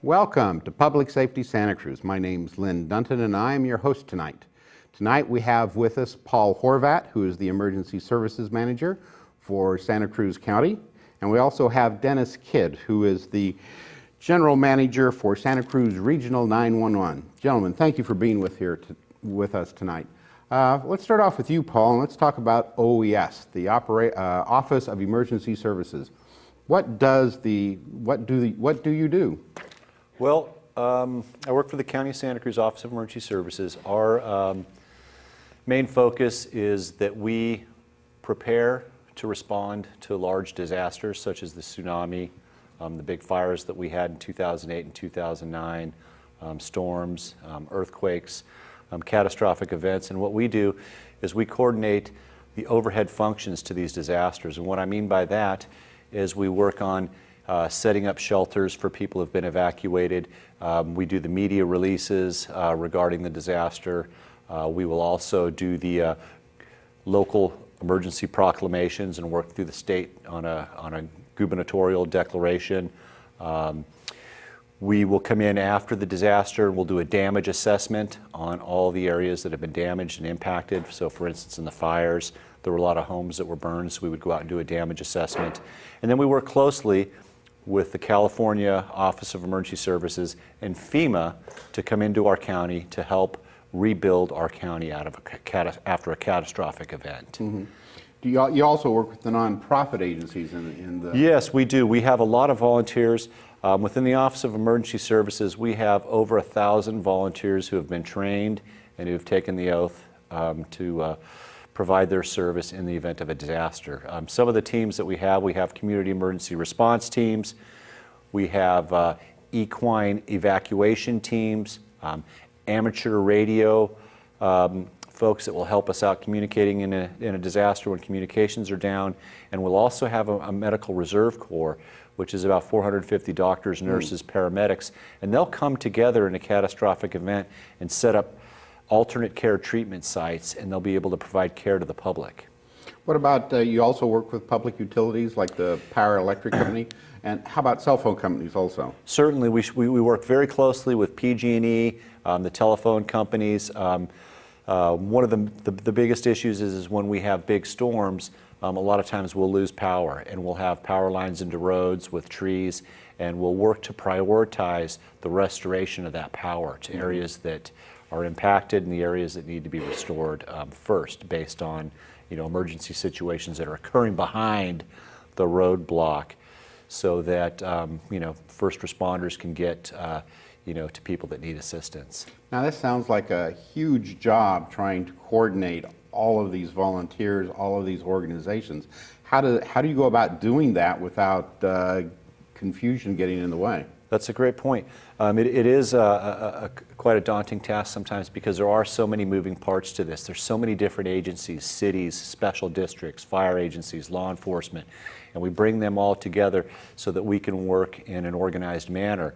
Welcome to Public Safety Santa Cruz. My name's Lynn Dunton and I am your host tonight. Tonight we have with us Paul Horvat, who is the Emergency Services Manager for Santa Cruz County. And we also have Dennis Kidd, who is the General Manager for Santa Cruz Regional 911. Gentlemen, thank you for being with us tonight. Let's start off with you, Paul, and let's talk about OES, the Office of Emergency Services. What do you do? Well, I work for the County of Santa Cruz Office of Emergency Services. Our main focus is that we prepare to respond to large disasters such as the tsunami, the big fires that we had in 2008 and 2009, storms, earthquakes, catastrophic events. And what we do is we coordinate the overhead functions to these disasters. And what I mean by that is we work on setting up shelters for people who have been evacuated. We do the media releases regarding the disaster. We will also do the local emergency proclamations and work through the state on a gubernatorial declaration. We will come in after the disaster and we'll do a damage assessment on all the areas that have been damaged and impacted. So for instance, in the fires, there were a lot of homes that were burned, so we would go out and do a damage assessment. And then we work closely with the California Office of Emergency Services and FEMA to come into our county to help rebuild our county after a catastrophic event. Mm-hmm. You also work with the nonprofit agencies in the... Yes, we do. We have a lot of volunteers. Within the Office of Emergency Services, we have over 1,000 volunteers who have been trained and who have taken the oath to provide their service in the event of a disaster. Some of the teams that we have community emergency response teams, we have equine evacuation teams, amateur radio folks that will help us out communicating in a disaster when communications are down, and we'll also have a medical reserve corps, which is about 450 doctors, nurses, paramedics, and they'll come together in a catastrophic event and set up alternate care treatment sites, and they'll be able to provide care to the public. What about, you also work with public utilities like the Power Electric Company, and how about cell phone companies also? Certainly, we work very closely with PG&E, the telephone companies. One of the biggest issues is when we have big storms, a lot of times we'll lose power, and we'll have power lines into roads with trees, and we'll work to prioritize the restoration of that power to areas that are impacted and the areas that need to be restored first, based on emergency situations that are occurring behind the roadblock, so that first responders can get to people that need assistance. Now this sounds like a huge job trying to coordinate all of these volunteers, all of these organizations. How do you go about doing that without confusion getting in the way? That's a great point. It is quite a daunting task sometimes because there are so many moving parts to this. There's so many different agencies, cities, special districts, fire agencies, law enforcement, and we bring them all together so that we can work in an organized manner.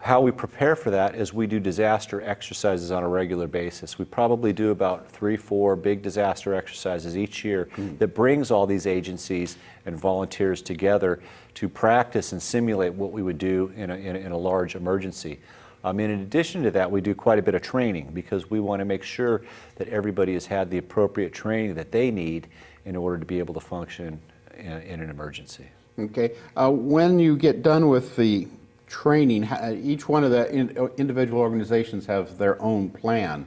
How we prepare for that is we do disaster exercises on a regular basis. We probably do about 3-4 big disaster exercises each year that brings all these agencies and volunteers together to practice and simulate what we would do in a large emergency. In addition to that, we do quite a bit of training because we want to make sure that everybody has had the appropriate training that they need in order to be able to function in an emergency. Okay. When you get done with the training, each one of the individual organizations have their own plan.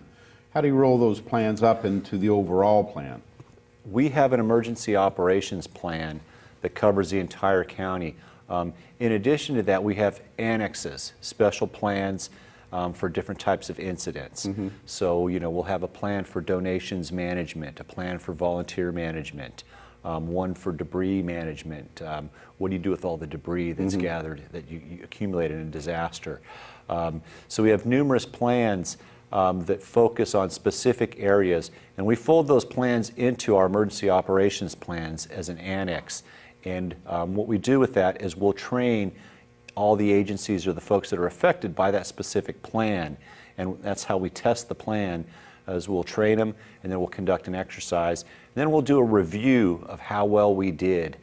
How do you roll those plans up into the overall plan? We have an emergency operations plan that covers the entire county. In addition to that, we have annexes, special plans for different types of incidents. So, we'll have a plan for donations management, a plan for volunteer management, one for debris management. What do you do with all the debris that's gathered, that you accumulate in a disaster? So we have numerous plans that focus on specific areas, and we fold those plans into our emergency operations plans as an annex. And what we do with that is we'll train all the agencies or the folks that are affected by that specific plan, and that's how we test the plan. As we'll train them, and then we'll conduct an exercise, and then we'll do a review of how well we did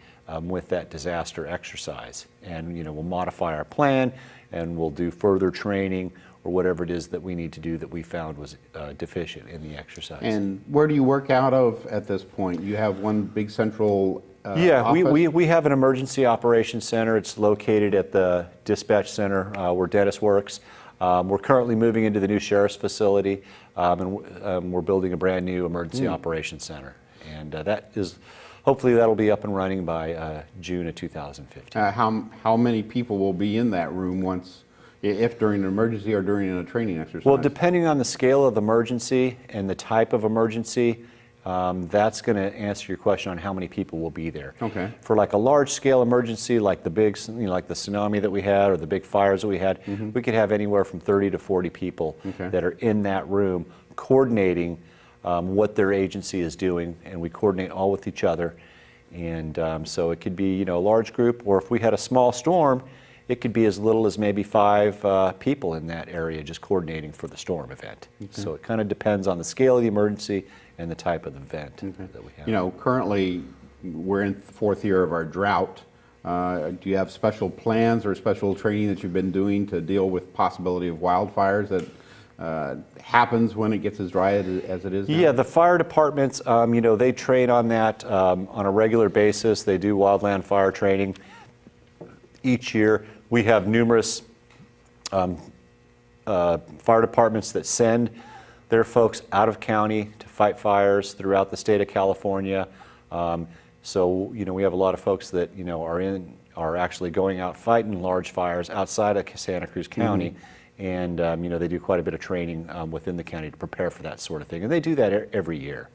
with that disaster exercise. And we'll modify our plan, and we'll do further training or whatever it is that we need to do that we found was deficient in the exercise. And where do you work out of at this point? You have one big central yeah, office? we have an emergency operations center. It's located at the dispatch center where Dennis works. We're currently moving into the new sheriff's facility, and we're building a brand new emergency operations center. And that is, hopefully that'll be up and running by June of 2015. How many people will be in that room once, if during an emergency or during a training exercise? Well, depending on the scale of the emergency and the type of emergency, that's going to answer your question on how many people will be there. Okay. For like a large-scale emergency, like the big, like the tsunami that we had or the big fires that we had, we could have anywhere from 30 to 40 people that are in that room coordinating what their agency is doing, and we coordinate all with each other. And so it could be, a large group, or if we had a small storm, it could be as little as maybe 5 people in that area just coordinating for the storm event. So it kind of depends on the scale of the emergency and the type of event that we have. Currently we're in the 4th year of our drought. Do you have special plans or special training that you've been doing to deal with possibility of wildfires that happens when it gets as dry as it is now? Yeah, the fire departments, they train on that on a regular basis. They do wildland fire training each year. We have numerous fire departments that send their folks out of county to fight fires throughout the state of California. So we have a lot of folks that are actually going out fighting large fires outside of Santa Cruz County, and they do quite a bit of training within the county to prepare for that sort of thing, and they do that every year.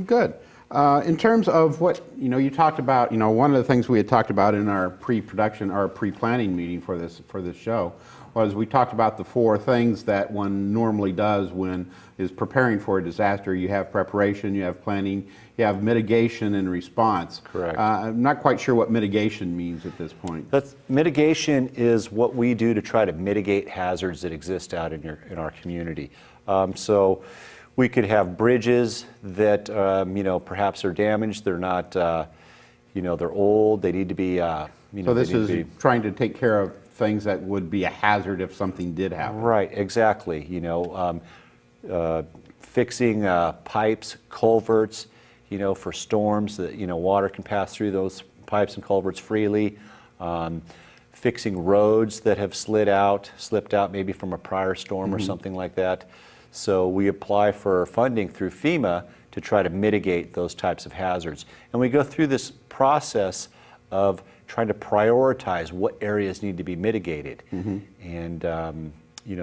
Good. In terms of what you talked about, one of the things we had talked about in our pre-production, our pre-planning meeting for this show, was we talked about the 4 things that one normally does when is preparing for a disaster. You have preparation, you have planning, you have mitigation and response. Correct. I'm not quite sure what mitigation means at this point. Mitigation is what we do to try to mitigate hazards that exist out in our community. So we could have bridges that perhaps are damaged. They're not, they're old. They need to be. So this is trying to take care of things that would be a hazard if something did happen. Right, exactly. Fixing pipes, culverts, for storms that water can pass through those pipes and culverts freely. Fixing roads that have slipped out maybe from a prior storm or something like that. So we apply for funding through FEMA to try to mitigate those types of hazards. And we go through this process of trying to prioritize what areas need to be mitigated. And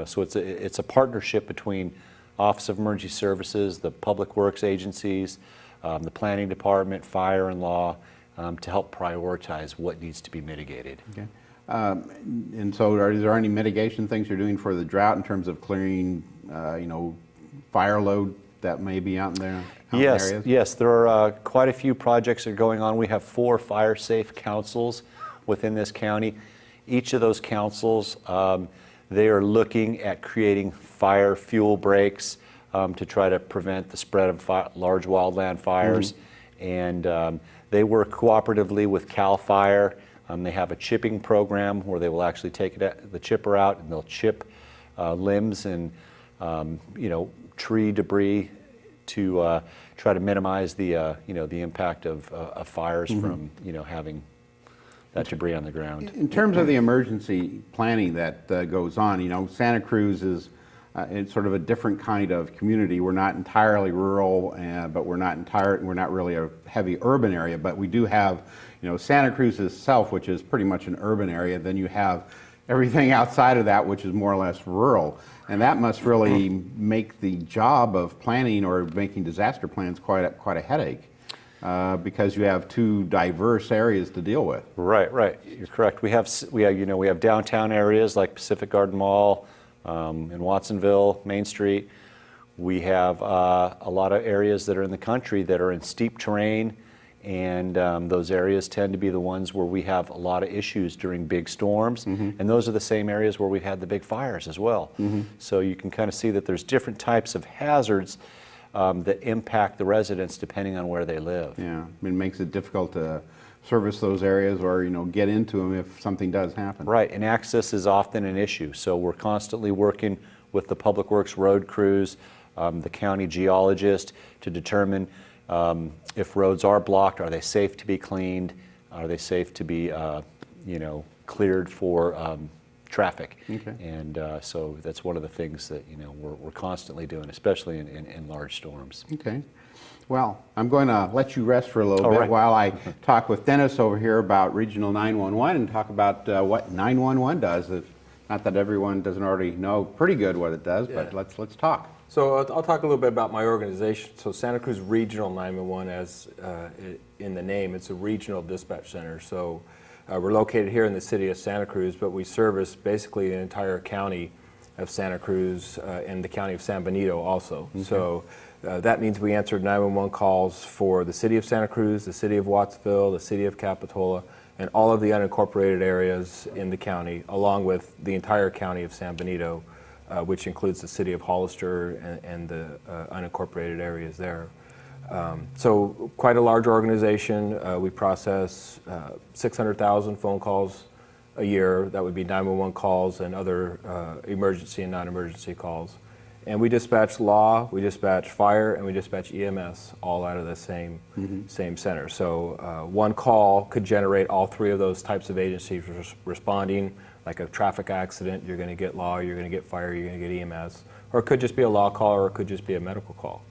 so it's a partnership between Office of Emergency Services, the Public Works agencies, the Planning Department, Fire and Law, to help prioritize what needs to be mitigated. Okay. And so is there any mitigation things you're doing for the drought in terms of clearing, fire load that may be out in there? Yes, there are quite a few projects that are going on. We have 4 fire safe councils within this county. Each of those councils, they are looking at creating fire fuel breaks to try to prevent the spread of large wildland fires. And they work cooperatively with CAL FIRE. They have a chipping program where they will actually take the chipper out and they'll chip limbs and tree debris to try to minimize the the impact of fires from having that debris on the ground. In terms of the emergency planning that goes on, Santa Cruz is it's sort of a different kind of community. We're not entirely rural, but we're not really a heavy urban area. But we do have, Santa Cruz itself, which is pretty much an urban area. Then you have everything outside of that, which is more or less rural. And that must really make the job of planning or making disaster plans quite a headache, because you have 2 diverse areas to deal with. Right. You're correct. We have downtown areas like Pacific Garden Mall, in Watsonville, Main Street. We have a lot of areas that are in the country that are in steep terrain, and those areas tend to be the ones where we have a lot of issues during big storms, and those are the same areas where we've had the big fires as well. So you can kind of see that there's different types of hazards that impact the residents depending on where they live. Yeah, I mean, it makes it difficult to service those areas or, get into them if something does happen. Right, and access is often an issue. So we're constantly working with the Public Works road crews, the county geologist to determine if roads are blocked, are they safe to be cleaned, are they safe to be, cleared for traffic. Okay. And so that's one of the things that, we're constantly doing, especially in large storms. Okay. Well, I'm going to let you rest for a little bit right. while I talk with Dennis over here about Regional 911 and talk about what 911 does. Not that everyone doesn't already know pretty good what it does, but let's talk. So I'll talk a little bit about my organization. So Santa Cruz Regional 911, as in the name, it's a regional dispatch center. So we're located here in the city of Santa Cruz, but we service basically the entire county of Santa Cruz and the county of San Benito also. Okay. So that means we answered 911 calls for the city of Santa Cruz, the city of Wattsville, the city of Capitola, and all of the unincorporated areas in the county, along with the entire county of San Benito, which includes the city of Hollister and the unincorporated areas there. So quite a large organization. We process 600,000 phone calls a year. That would be 911 calls and other emergency and non-emergency calls. And we dispatch law, we dispatch fire, and we dispatch EMS all out of the same center. So one call could generate all three of those types of agencies responding. Like a traffic accident, you're going to get law, you're going to get fire, you're going to get EMS. Or it could just be a law call, or it could just be a medical call.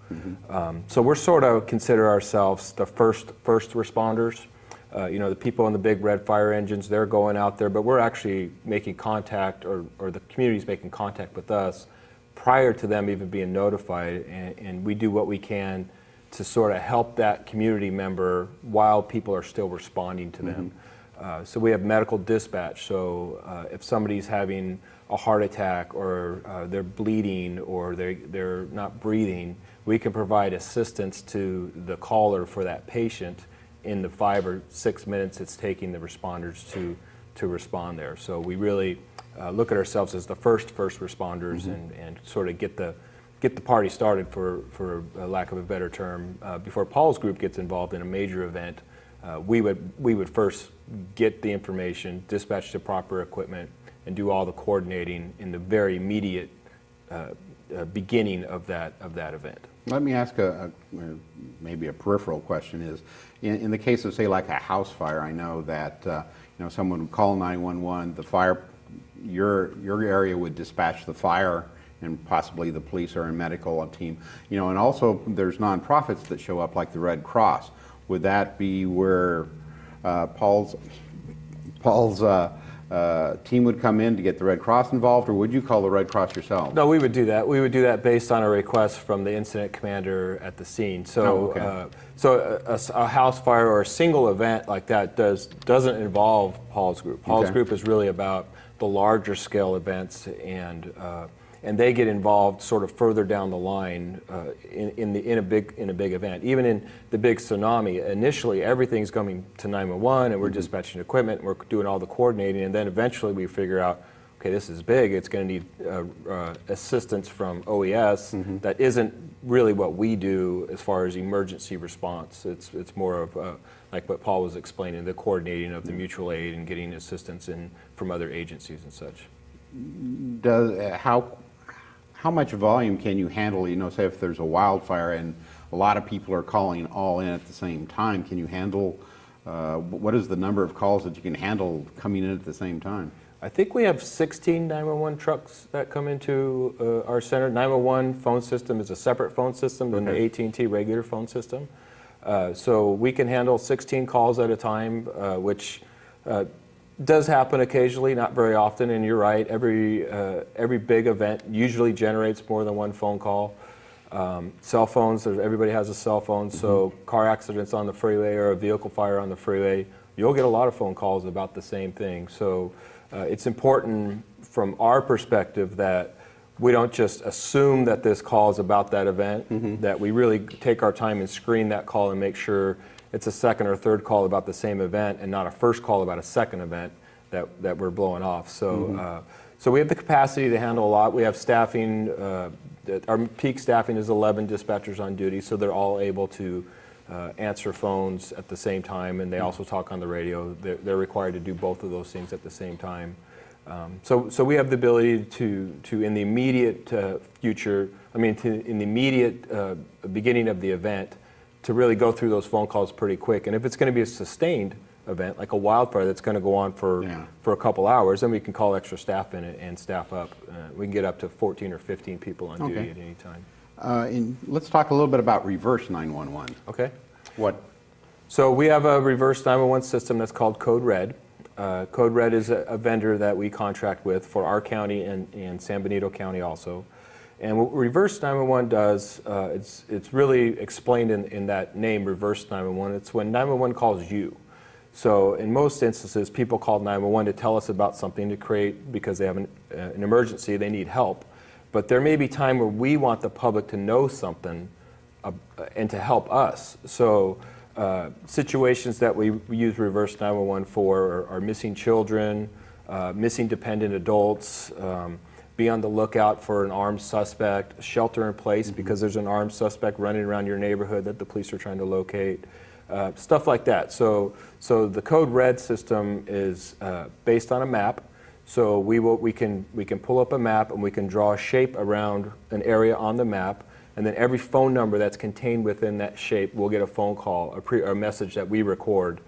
So we're sort of consider ourselves the first responders. The people in the big red fire engines, they're going out there, but we're actually making contact, or the community's making contact with us prior to them even being notified, and we do what we can to sort of help that community member while people are still responding to them. So we have medical dispatch, so if somebody's having a heart attack or they're bleeding or they're not breathing, we can provide assistance to the caller for that patient in the 5 or 6 minutes it's taking the responders to respond there. So we really look at ourselves as the first responders and sort of get the party started, for lack of a better term. Before Paul's group gets involved in a major event, we would first get the information, dispatch the proper equipment, and do all the coordinating in the very immediate beginning of that event. Let me ask maybe a peripheral question. Is in the case of, say, like a house fire, I know that someone would call 911, the fire, your area would dispatch the fire and possibly the police or a medical team, and also there's nonprofits that show up like the Red Cross. Would that be where Paul's team would come in to get the Red Cross involved, or would you call the Red Cross yourself? No, we would do that. We would do that based on a request from the incident commander at the scene. So, a house fire or a single event like that doesn't involve Paul's group. Paul's group is really about the larger scale events, and they get involved sort of further down the line in a big event. Even in the big tsunami, initially everything's coming to 911, and we're dispatching equipment, and we're doing all the coordinating, and then eventually we figure out, okay, this is big, it's going to need assistance from OES. That isn't really what we do as far as emergency response. It's more of like what Paul was explaining, the coordinating of the mutual aid and getting assistance from other agencies and such. How much volume can you handle? Say if there's a wildfire and a lot of people are calling all in at the same time, can you handle, what is the number of calls that you can handle coming in at the same time? I think we have 16 911 trucks that come into our center. 911 phone system is a separate phone system than the AT&T regular phone system. So we can handle 16 calls at a time, which does happen occasionally, not very often, and you're right, every big event usually generates more than one phone call. Cell phones, everybody has a cell phone, so car accidents on the freeway or a vehicle fire on the freeway, you'll get a lot of phone calls about the same thing. So it's important from our perspective that we don't just assume that this call is about that event, that we really take our time and screen that call and make sure it's a second or third call about the same event and not a first call about a second event that we're blowing off. So, so we have the capacity to handle a lot. We have staffing our peak staffing is 11 dispatchers on duty, so they're all able to answer phones at the same time, and they also talk on the radio. They're required to do both of those things at the same time. So we have the ability to in the immediate future, in the immediate beginning of the event, to really go through those phone calls pretty quick. And if it's going to be a sustained event, like a wildfire that's going to go on for a couple hours, then we can call extra staff in it and staff up. We can get up to 14 or 15 people on duty at any time. And let's talk a little bit about reverse 911. Okay. What? So we have a reverse 911 system that's called Code Red. Code Red is a vendor that we contract with for our county and San Benito County also. And what reverse 911 does, it's really explained in that name, reverse 911. It's when 911 calls you. So in most instances, people call 911 to tell us about something because they have an emergency, they need help. But there may be time where we want the public to know something and to help us. So situations that we use reverse 911 for are missing children, missing dependent adults, be on the lookout for an armed suspect, shelter in place because there's an armed suspect running around your neighborhood that the police are trying to locate, stuff like that. So the Code Red system is based on a map. So we can pull up a map and we can draw a shape around an area on the map, and then every phone number that's contained within that shape will get a phone call, a message that we record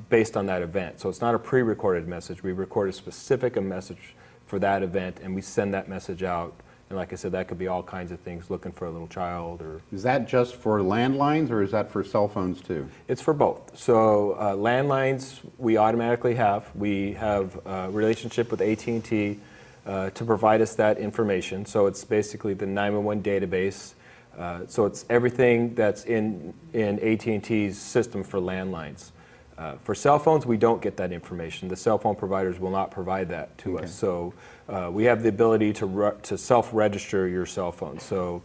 based on that event. So it's not a pre-recorded message. We record a message for that event, and we send that message out. And like I said, that could be all kinds of things, looking for a little child or... Is that just for landlines, or is that for cell phones too? It's for both. So landlines we automatically have. We have a relationship with AT&T to provide us that information. So it's basically the 911 database. So it's everything that's in AT&T's system for landlines. For cell phones, we don't get that information. The cell phone providers will not provide that to us. So we have the ability to self-register your cell phone. So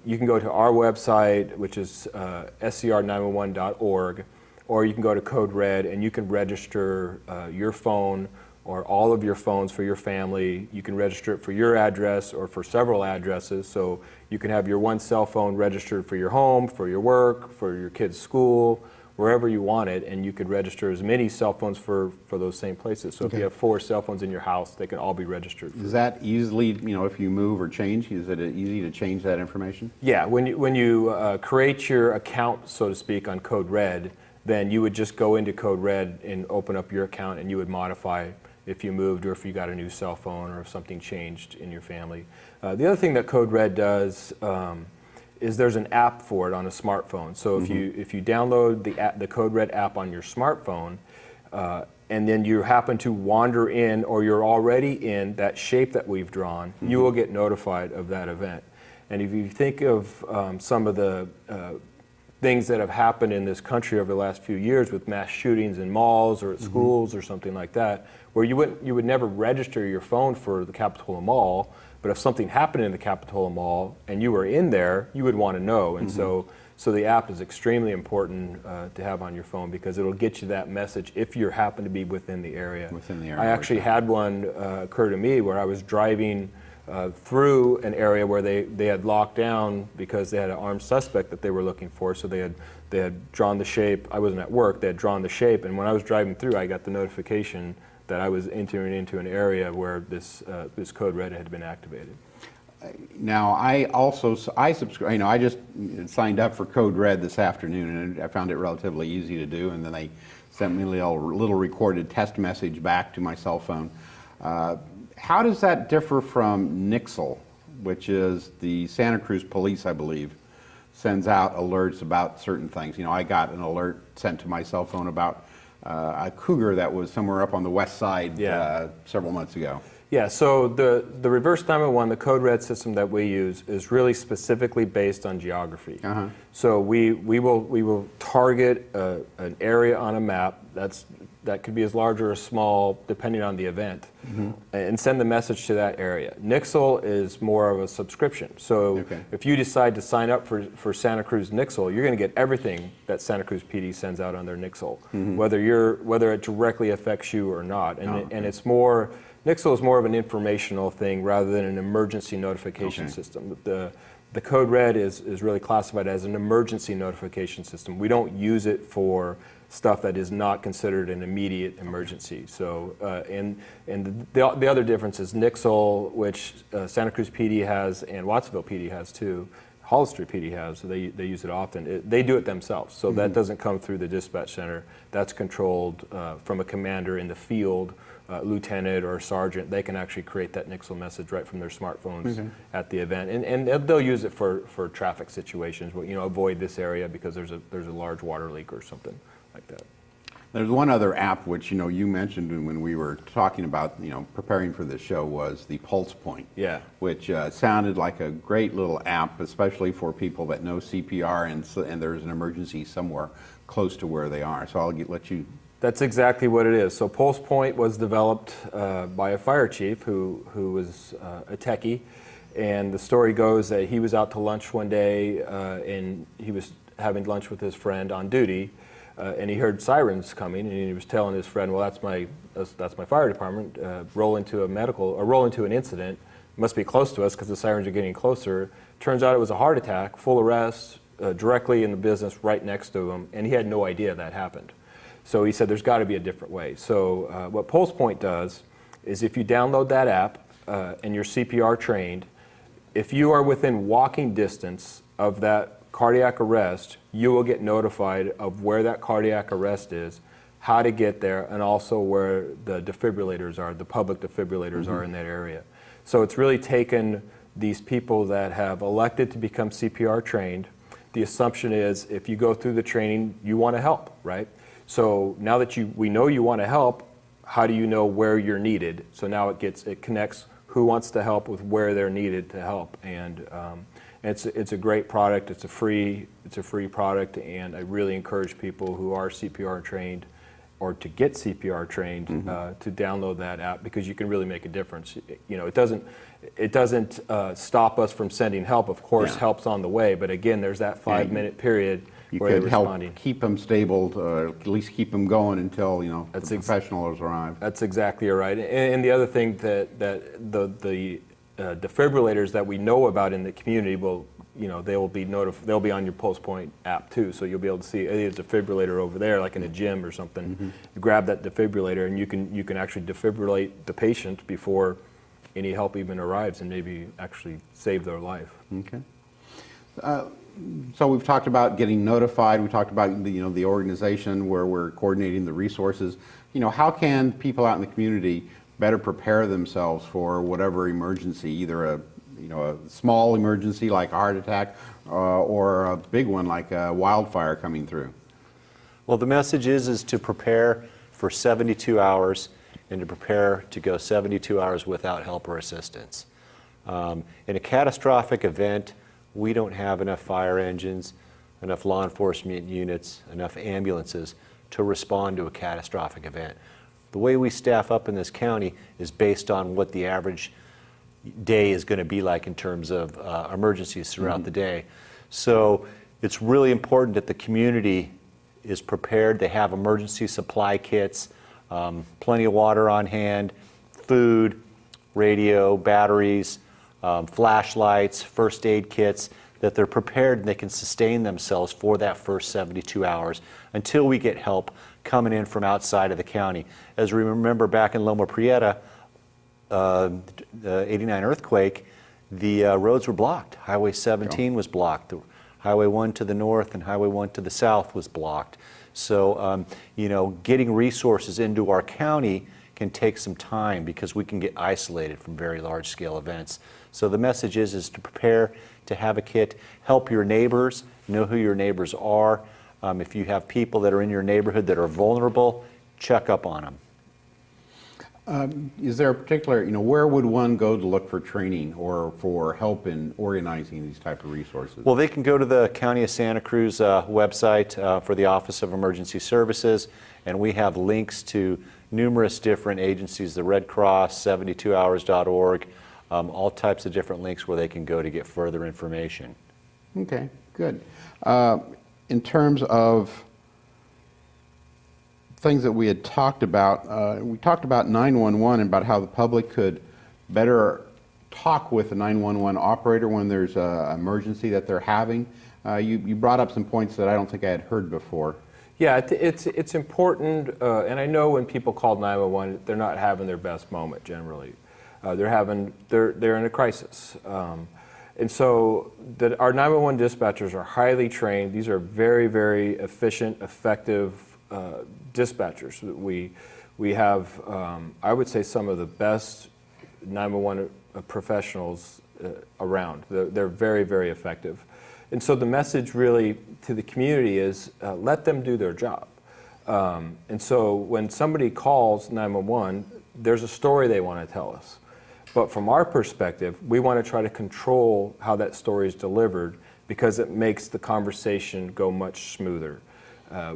you can go to our website, which is scr911.org, or you can go to Code Red and you can register your phone or all of your phones for your family. You can register it for your address or for several addresses. So you can have your one cell phone registered for your home, for your work, for your kids' school, wherever you want it, and you could register as many cell phones for those same places. So if you have 4 cell phones in your house, they can all be registered. Is that easily, if you move or change, is it easy to change that information? Yeah, when you create your account, so to speak, on Code Red, then you would just go into Code Red and open up your account, and you would modify if you moved or if you got a new cell phone or if something changed in your family. The other thing that Code Red does is there's an app for it on a smartphone. So if you download the Code Red app on your smartphone, and then you happen to wander in, or you're already in that shape that we've drawn, you will get notified of that event. And if you think of some of the things that have happened in this country over the last few years with mass shootings in malls or at schools or something like that, where you would never register your phone for the Capitola Mall, but if something happened in the Capitola Mall and you were in there, you would want to know. And so the app is extremely important to have on your phone, because it'll get you that message if you happen to be within the area. I actually had one occur to me where I was driving through an area where they had locked down because they had an armed suspect that they were looking for. So they had drawn the shape. I wasn't at work. They had drawn the shape, and when I was driving through, I got the notification that I was entering into an area where this Code Red had been activated. Now, I subscribe. I just signed up for Code Red this afternoon, and I found it relatively easy to do. And then they sent me a little recorded test message back to my cell phone. How does that differ from Nixle, which is the Santa Cruz Police, I believe, sends out alerts about certain things? I got an alert sent to my cell phone about a cougar that was somewhere up on the west side several months ago. Yeah, so the reverse 911, the Code Red system that we use, is really specifically based on geography. So we will target an area on a map that could be as large or as small depending on the event, and send the message to that area. Nixle is more of a subscription. So if you decide to sign up for Santa Cruz Nixle, you're going to get everything that Santa Cruz PD sends out on their Nixle, whether it directly affects you or not. And it's more Nixle is more of an informational thing rather than an emergency notification system. The code red is really classified as an emergency notification system. We don't use it for stuff that is not considered an immediate emergency. So, and the other difference is Nixle, which Santa Cruz PD has and Wattsville PD has too. Hollister PD has, so they use it often. They do it themselves, so that doesn't come through the dispatch center. That's controlled from a commander in the field, lieutenant or sergeant. They can actually create that Nixle message right from their smartphones at the event, and they'll use it for traffic situations. You know, avoid this area because there's a large water leak or something like that. There's one other app which, you know, you mentioned when we were talking about, you know, preparing for this show, was the Pulse Point. Yeah. Which sounded like a great little app, especially for people that know CPR and there's an emergency somewhere close to where they are. So I'll let you. That's exactly what it is. So Pulse Point was developed by a fire chief who was a techie, and the story goes that he was out to lunch one day and he was having lunch with his friend on duty. And he heard sirens coming, and he was telling his friend, "Well, that's my fire department. Roll into an incident. Must be close to us because the sirens are getting closer." Turns out it was a heart attack, full arrest, directly in the business right next to him, and he had no idea that happened. So he said, "There's got to be a different way." So what Pulse Point does is, if you download that app and you're CPR trained, if you are within walking distance of that cardiac arrest, you will get notified of where that cardiac arrest is, how to get there, and also where the defibrillators are, the public defibrillators are in that area. So it's really taken these people that have elected to become CPR trained. The assumption is if you go through the training, you want to help, right? So now that we know you want to help, how do you know where you're needed? So now it connects who wants to help with where they're needed to help. And it's a great product. It's a free product, and I really encourage people who are CPR trained or to get CPR trained to download that app, because you can really make a difference. You know, it doesn't stop us from sending help. Of course, help's on the way, but again, there's that 5-minute period where they're responding. Help keep them stable, at least keep them going until, you know, the professionals arrive. That's exactly right. And the other thing that the defibrillators that we know about in the community will, you know, they'll be on your Pulse Point app too, so you'll be able to see there's a defibrillator over there, like in a gym or something. You grab that defibrillator and you can actually defibrillate the patient before any help even arrives, and maybe actually save their life. Okay. So we've talked about getting notified. We talked about the organization where we're coordinating the resources. You know, how can people out in the community better prepare themselves for whatever emergency, either a small emergency like a heart attack or a big one like a wildfire coming through? Well, the message is to prepare for 72 hours and to prepare to go 72 hours without help or assistance. In a catastrophic event, we don't have enough fire engines, enough law enforcement units, enough ambulances to respond to a catastrophic event. The way we staff up in this county is based on what the average day is going to be like in terms of emergencies throughout the day. So it's really important that the community is prepared. They have emergency supply kits, plenty of water on hand, food, radio, batteries, flashlights, first aid kits, that they're prepared and they can sustain themselves for that first 72 hours until we get help coming in from outside of the county. As we remember back in Loma Prieta, the 89 earthquake, the roads were blocked. Highway 17 was blocked. The Highway 1 to the north and Highway 1 to the south was blocked. So, getting resources into our county can take some time because we can get isolated from very large scale events. So the message is to prepare, to have a kit, help your neighbors, know who your neighbors are. If you have people that are in your neighborhood that are vulnerable, check up on them. Is there a particular, where would one go to look for training or for help in organizing these type of resources? Well, they can go to the County of Santa Cruz website for the Office of Emergency Services, and we have links to numerous different agencies, the Red Cross, 72hours.org, all types of different links where they can go to get further information. Okay, good. In terms of things that we had talked about. We talked about 911 and about how the public could better talk with a 911 operator when there's an emergency that they're having. You brought up some points that I don't think I had heard before. Yeah, it's important, and I know when people call 911, they're not having their best moment generally. They're in a crisis. And so our 911 dispatchers are highly trained. These are very, very efficient, effective dispatchers. We have, I would say, some of the best 911 professionals around. They're very, very effective. And so the message really to the community is let them do their job. And so when somebody calls 911, there's a story they want to tell us. But from our perspective, we want to try to control how that story is delivered because it makes the conversation go much smoother.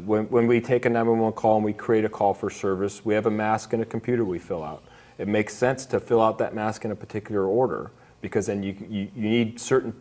When we take a 911 call and we create a call for service, we have a mask and a computer we fill out. It makes sense to fill out that mask in a particular order because then you need certain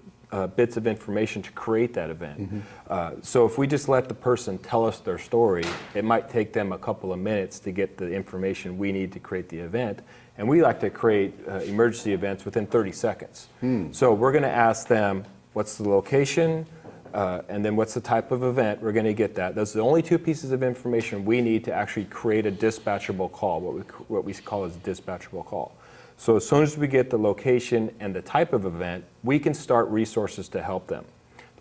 bits of information to create that event. Mm-hmm. So if we just let the person tell us their story, it might take them a couple of minutes to get the information we need to create the event. And we like to create emergency events within 30 seconds. So we're going to ask them, what's the location, and then what's the type of event. We're going to get that. Those are the only two pieces of information we need to actually create a dispatchable call, what we call as a dispatchable call. So as soon as we get the location and the type of event, we can start resources to help them.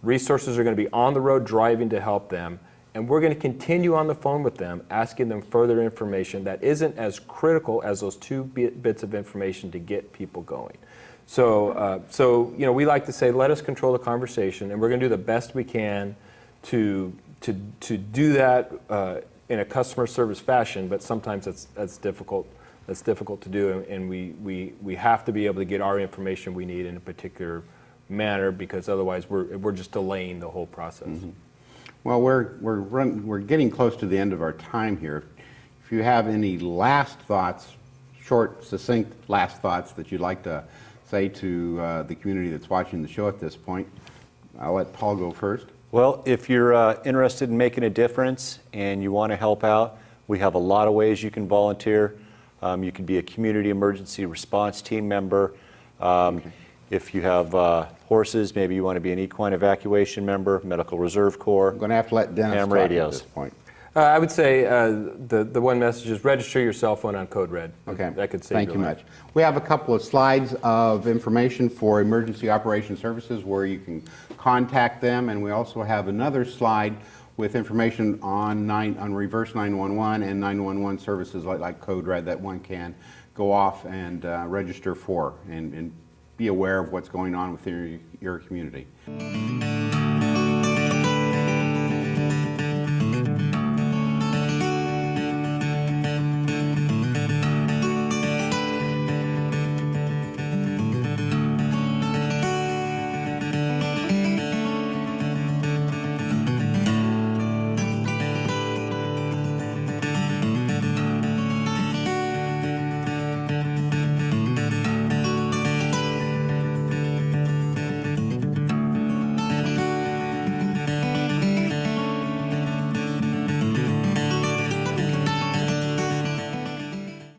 Resources are going to be on the road driving to help them, and we're going to continue on the phone with them, asking them further information that isn't as critical as those two bits of information to get people going. So we like to say, let us control the conversation, and we're going to do the best we can to do that in a customer service fashion. But sometimes that's difficult. That's difficult to do, and we have to be able to get our information we need in a particular manner because otherwise we're just delaying the whole process. Mm-hmm. Well, we're getting close to the end of our time here. If you have any last thoughts, short, succinct last thoughts that you'd like to say to the community that's watching the show at this point, I'll let Paul go first. Well, if you're interested in making a difference and you want to help out, we have a lot of ways you can volunteer. You can be a community emergency response team member. Okay. If you have horses, maybe you want to be an equine evacuation member, Medical Reserve Corps. I'm going to have to let Dennis ham talk radios. At this point. I would say the one message is register your cell phone on Code Red. Okay. That could save Thank your you life. much. We have a couple of slides of information for Emergency Operations Services where you can contact them, and we also have another slide with information on reverse 911 and 911 services like Code Red that one can go off and register for and be aware of what's going on within your community.